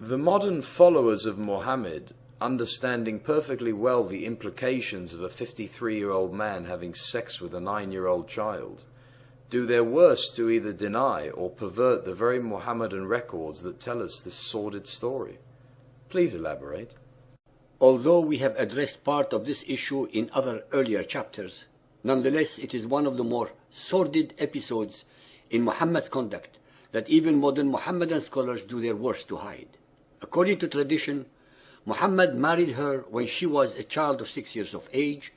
The modern followers of Muhammad, understanding perfectly well the implications of a 53-year-old man having sex with a 9-year-old child, do their worst to either deny or pervert the very Muhammadan records that tell us this sordid story. Please elaborate. Although we have addressed part of this issue in other earlier chapters, nonetheless it is one of the more sordid episodes in Muhammad's conduct that even modern Muhammadan scholars do their worst to hide. According to tradition, Muhammad married her when she was a child of 6 years of age,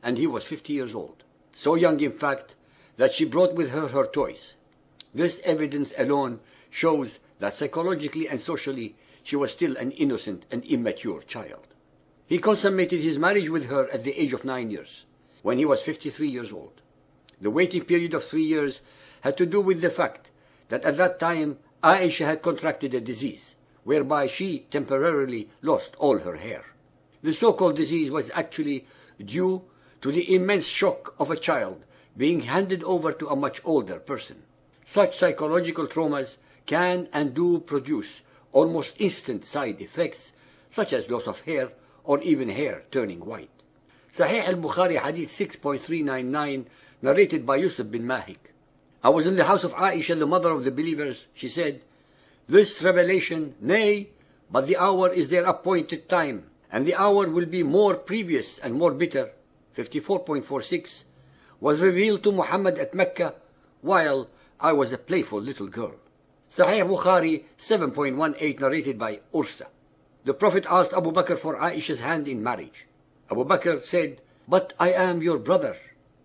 and he was 50 years old. So young, in fact, that she brought with her her toys. This evidence alone shows that psychologically and socially she was still an innocent and immature child. He consummated his marriage with her at the age of 9 years, when he was 53 years old. The waiting period of 3 years had to do with the fact that at that time Aisha had contracted a disease, whereby she temporarily lost all her hair. The so-called disease was actually due to the immense shock of a child being handed over to a much older person. Such psychological traumas can and do produce almost instant side effects, such as loss of hair or even hair turning white. Sahih al-Bukhari Hadith 6.399, narrated by Yusuf bin Mahik. I was in the house of Aisha, the mother of the believers. She said, "This revelation, nay, but the hour is their appointed time, and the hour will be more previous and more bitter," 54.46, was revealed to Muhammad at Mecca while I was a playful little girl. Sahih Bukhari 7.18, narrated by Ursa. The Prophet asked Abu Bakr for Aisha's hand in marriage. Abu Bakr said, "But I am your brother."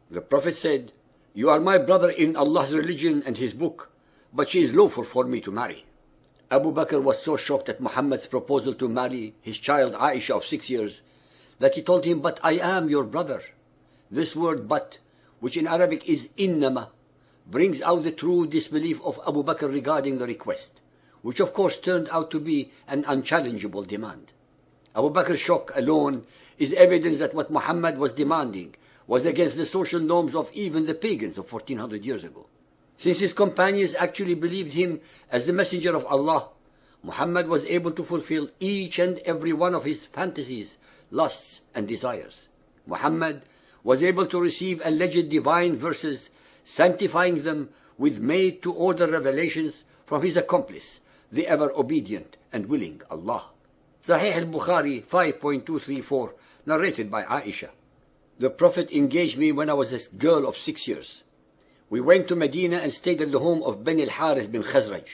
The Prophet said, "You are my brother in Allah's religion and His book, but she is lawful for me to marry." Abu Bakr was so shocked at Muhammad's proposal to marry his child Aisha of 6 years that he told him, "But I am your brother." This word "but," which in Arabic is innama, brings out the true disbelief of Abu Bakr regarding the request, which of course turned out to be an unchallengeable demand. Abu Bakr's shock alone is evidence that what Muhammad was demanding was against the social norms of even the pagans of 1400 years ago. Since his companions actually believed him as the messenger of Allah, Muhammad was able to fulfill each and every one of his fantasies, lusts, and desires. Muhammad was able to receive alleged divine verses, sanctifying them with made-to-order revelations from his accomplice, the ever-obedient and willing Allah. Sahih al-Bukhari 5.234, narrated by Aisha. The Prophet engaged me when I was a girl of 6 years. We went to Medina and stayed at the home of Ben al-Harith bin Khazraj.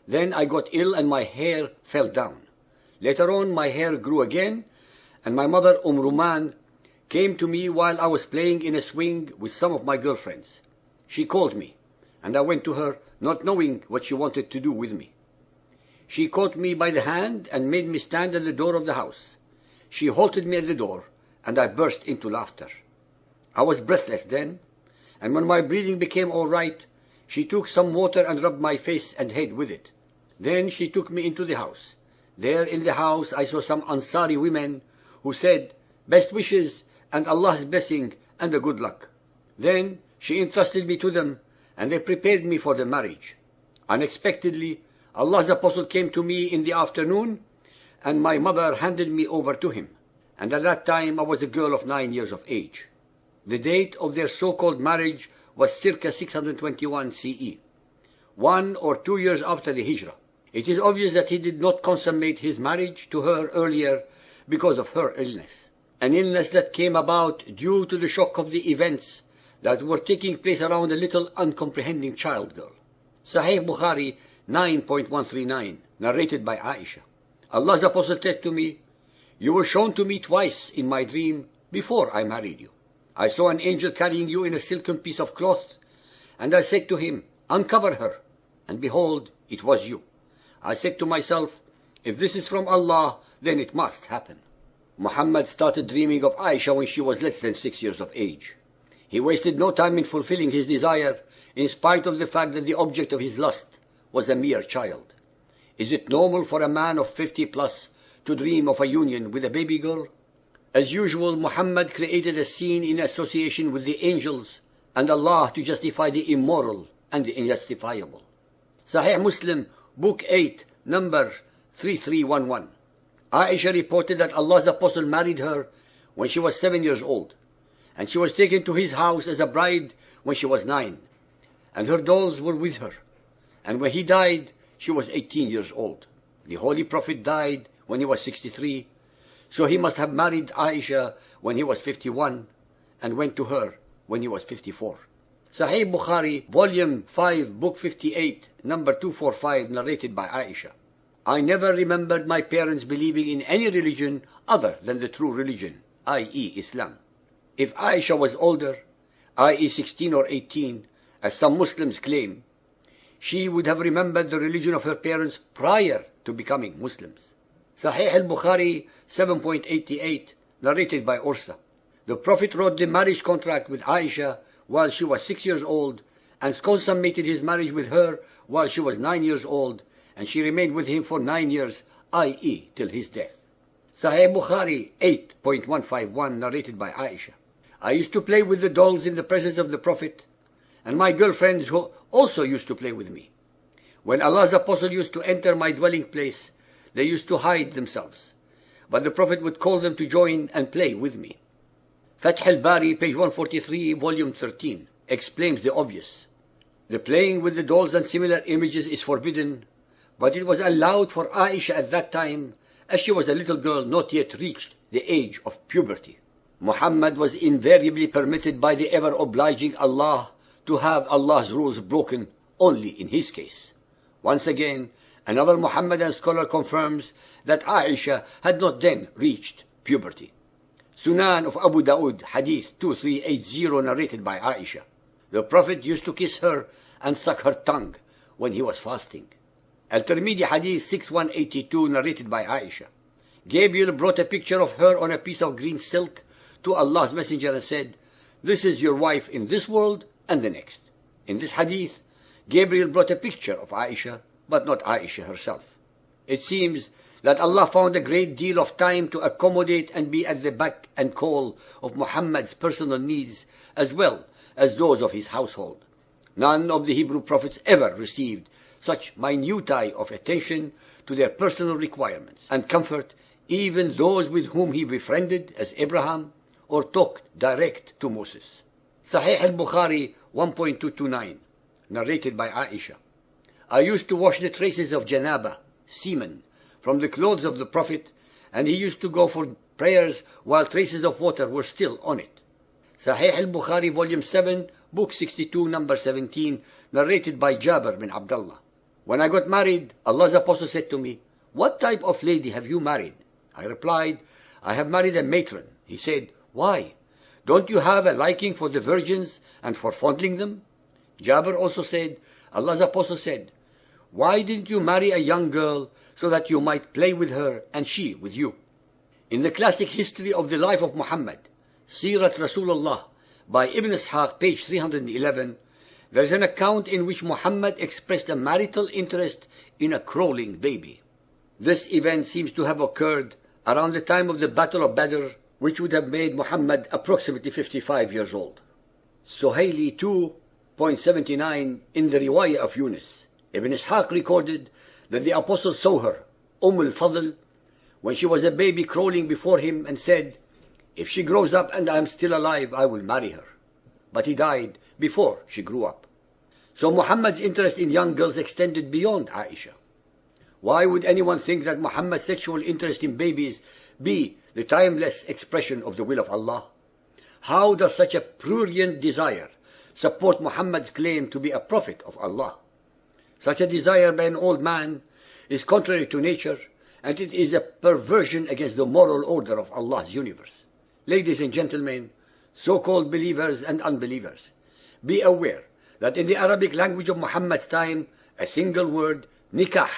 Then I got ill and my hair fell down. Later on my hair grew again, and my mother Ruman came to me while I was playing in a swing with some of my girlfriends. She called me, and I went to her, not knowing what she wanted to do with me. She caught me by the hand and made me stand at the door of the house. She halted me at the door, and I burst into laughter. I was breathless then, and when my breathing became all right, she took some water and rubbed my face and head with it. Then she took me into the house. There in the house I saw some Ansari women who said, "Best wishes and Allah's blessing and a good luck." Then she entrusted me to them, and they prepared me for the marriage. Unexpectedly, Allah's apostle came to me in the afternoon, and my mother handed me over to him. And at that time I was a girl of 9 years of age. The date of their so-called marriage was circa 621 CE, 1 or 2 years after the Hijrah. It is obvious that he did not consummate his marriage to her earlier because of her illness, an illness that came about due to the shock of the events that were taking place around a little uncomprehending child girl. Sahih Bukhari 9.139, narrated by Aisha. Allah's apostle said to me, "You were shown to me twice in my dream before I married you. I saw an angel carrying you in a silken piece of cloth, and I said to him, 'Uncover her,' and behold, it was you. I said to myself, 'If this is from Allah, then it must happen.'" Muhammad started dreaming of Aisha when she was less than 6 years of age. He wasted no time in fulfilling his desire, in spite of the fact that the object of his lust was a mere child. Is it normal for a man of 50 plus to dream of a union with a baby girl? As usual, Muhammad created a scene in association with the angels and Allah to justify the immoral and the unjustifiable. Sahih Muslim, Book 8, number 3311. Aisha reported that Allah's Apostle married her when she was 7 years old, and she was taken to his house as a bride when she was 9, and her dolls were with her. And when he died, she was 18 years old. The Holy Prophet died when he was 63, so he must have married Aisha when he was 51 and went to her when he was 54. Sahih Bukhari, Volume 5, Book 58, number 245, narrated by Aisha. I never remembered my parents believing in any religion other than the true religion, i.e. Islam. If Aisha was older, i.e. 16 or 18, as some Muslims claim, she would have remembered the religion of her parents prior to becoming Muslims. Sahih al-Bukhari 7.88, narrated by Ursa. The Prophet wrote the marriage contract with Aisha while she was 6 years old, and consummated his marriage with her while she was 9 years old, and she remained with him for 9 years, i.e. till his death. Sahih Bukhari 8.151, narrated by Aisha. I used to play with the dolls in the presence of the Prophet, and my girlfriends who also used to play with me. When Allah's Apostle used to enter my dwelling place, they used to hide themselves, but the Prophet would call them to join and play with me. Fath al-Bari, page 143, volume 13, explains the obvious. The playing with the dolls and similar images is forbidden, but it was allowed for Aisha at that time, as she was a little girl not yet reached the age of puberty. Muhammad was invariably permitted by the ever-obliging Allah to have Allah's rules broken only in his case. Once again, another Muhammadan scholar confirms that Aisha had not then reached puberty. Sunan of Abu Dawood, Hadith 2380, narrated by Aisha. The Prophet used to kiss her and suck her tongue when he was fasting. Al-Tirmidhi, Hadith 6182, narrated by Aisha. Gabriel brought a picture of her on a piece of green silk to Allah's Messenger and said, "This is your wife in this world and the next." In this hadith, Gabriel brought a picture of Aisha, but not Aisha herself. It seems that Allah found a great deal of time to accommodate and be at the beck and call of Muhammad's personal needs as well as those of his household. None of the Hebrew prophets ever received such minutiae of attention to their personal requirements and comfort, even those with whom he befriended, as Abraham, or talked direct to Moses. Sahih al-Bukhari 1.229, narrated by Aisha. I used to wash the traces of janaba, semen, from the clothes of the Prophet, and he used to go for prayers while traces of water were still on it. Sahih al-Bukhari, volume 7, book 62, number 17, narrated by Jabir bin Abdullah. When I got married, Allah's Apostle said to me, "What type of lady have you married?" I replied, "I have married a matron." He said, "Why? Don't you have a liking for the virgins and for fondling them?" Jabir also said, Allah's Apostle said, "Why didn't you marry a young girl so that you might play with her and she with you?" In the classic history of the life of Muhammad, Sirat Rasulullah, by Ibn Ishaq, page 311, there is an account in which Muhammad expressed a marital interest in a crawling baby. This event seems to have occurred around the time of the Battle of Badr, which would have made Muhammad approximately 55 years old. Suhaili 2.79 in the Riwayah of Yunus. Ibn Ishaq recorded that the Apostle saw her, al-Fadl, when she was a baby crawling before him, and said, "If she grows up and I am still alive, I will marry her." But he died before she grew up. So Muhammad's interest in young girls extended beyond Aisha. Why would anyone think that Muhammad's sexual interest in babies be the timeless expression of the will of Allah? How does such a prurient desire support Muhammad's claim to be a prophet of Allah? Such a desire by an old man is contrary to nature, and it is a perversion against the moral order of Allah's universe. Ladies and gentlemen, so-called believers and unbelievers, be aware that in the Arabic language of Muhammad's time, a single word, nikah,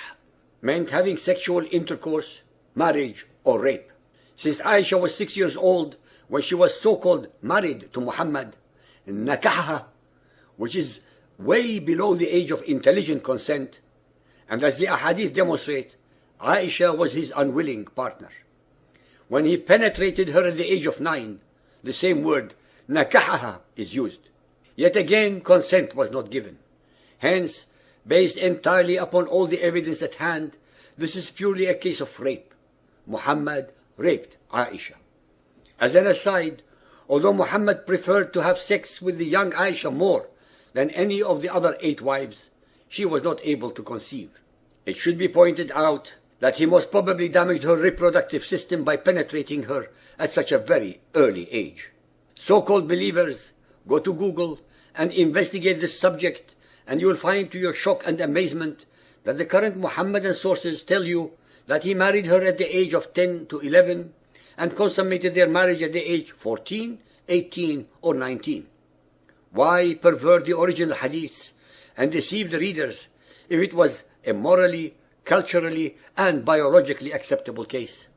meant having sexual intercourse, marriage, or rape. Since Aisha was 6 years old when she was so-called married to Muhammad, nakaha, which is way below the age of intelligent consent, and as the ahadith demonstrate, Aisha was his unwilling partner. When he penetrated her at the age of 9, the same word, nakahaha, is used. Yet again, consent was not given. Hence, based entirely upon all the evidence at hand, This is purely a case of rape. Muhammad raped Aisha. As an aside, although Muhammad preferred to have sex with the young Aisha more than any of the other 8 wives, she was not able to conceive. It should be pointed out that he most probably damaged her reproductive system by penetrating her at such a very early age. So-called believers, go to Google and investigate this subject, and you will find to your shock and amazement that the current Muhammadan sources tell you that he married her at the age of 10 to 11 and consummated their marriage at the age 14, 18 or 19. Why pervert the original hadiths and deceive the readers if it was a morally, culturally and biologically acceptable case?